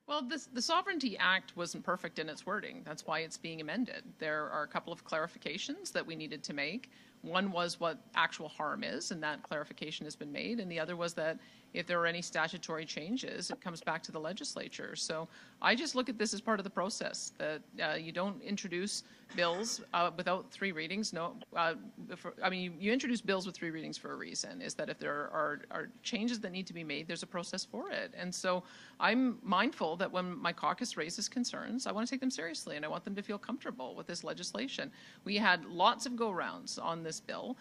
Well, the Sovereignty Act wasn't perfect in its wording. That's why it's being amended. There are a couple of clarifications that we needed to make. One was what actual harm is, and that clarification has been made. And the other was that if there are any statutory changes, it comes back to the legislature. So I just look at this as part of the process, that you don't introduce bills without three readings. No, I mean, you introduce bills with three readings for a reason, is that if there are changes that need to be made, there's a process for it. And so I'm mindful that when my caucus raises concerns, I want to take them seriously, and I want them to feel comfortable with this legislation. We had lots of go-rounds on this bill.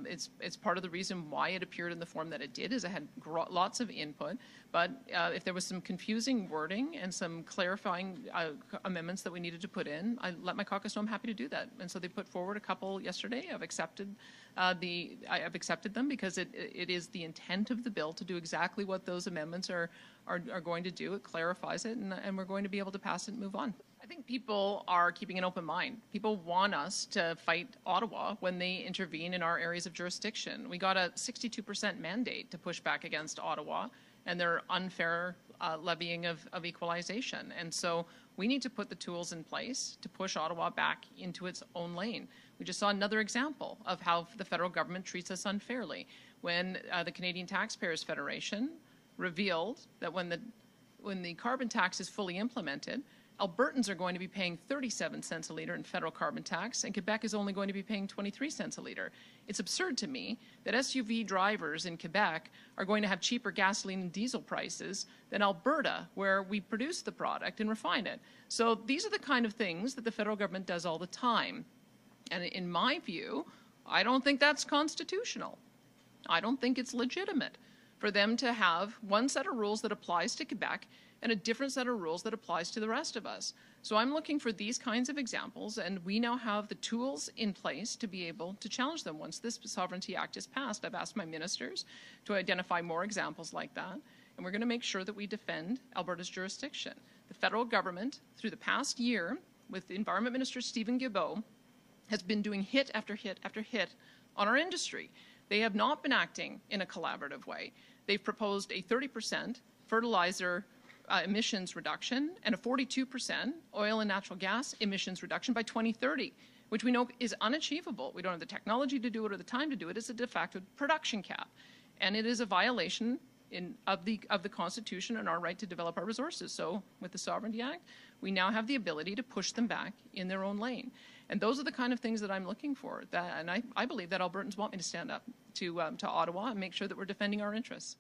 It's part of the reason why it appeared in the form that it did, is it had lots of input. But if there was some confusing wording and some clarifying amendments that we needed to put in, I let my caucus know I'm happy to do that. And so they put forward a couple yesterday. I've accepted them because it is the intent of the bill to do exactly what those amendments are going to do. It clarifies it, and we're going to be able to pass it and move on. I think people are keeping an open mind. People want us to fight Ottawa when they intervene in our areas of jurisdiction. We got a 62% mandate to push back against Ottawa and their unfair levying of equalization. And so we need to put the tools in place to push Ottawa back into its own lane. We just saw another example of how the federal government treats us unfairly when the Canadian Taxpayers Federation revealed that when the carbon tax is fully implemented, Albertans are going to be paying 37 cents a litre in federal carbon tax, and Quebec is only going to be paying 23 cents a litre. It's absurd to me that SUV drivers in Quebec are going to have cheaper gasoline and diesel prices than Alberta, where we produce the product and refine it. So these are the kind of things that the federal government does all the time. And in my view, I don't think that's constitutional. I don't think it's legitimate for them to have one set of rules that applies to Quebec and a different set of rules that applies to the rest of us. So I'm looking for these kinds of examples, and we now have the tools in place to be able to challenge them once this Sovereignty Act is passed. I've asked my ministers to identify more examples like that, and we're going to make sure that we defend Alberta's jurisdiction. The federal government, through the past year, with Environment Minister Stephen Guilbeault, has been doing hit after hit after hit on our industry. They have not been acting in a collaborative way. They've proposed a 30% fertilizer emissions reduction and a 42% oil and natural gas emissions reduction by 2030, which we know is unachievable. We don't have the technology to do it or the time to do it. It's a de facto production cap. And it is a violation of the Constitution and our right to develop our resources. So with the Sovereignty Act, we now have the ability to push them back in their own lane. And those are the kind of things that I'm looking for. And I believe that Albertans want me to stand up to Ottawa and make sure that we're defending our interests.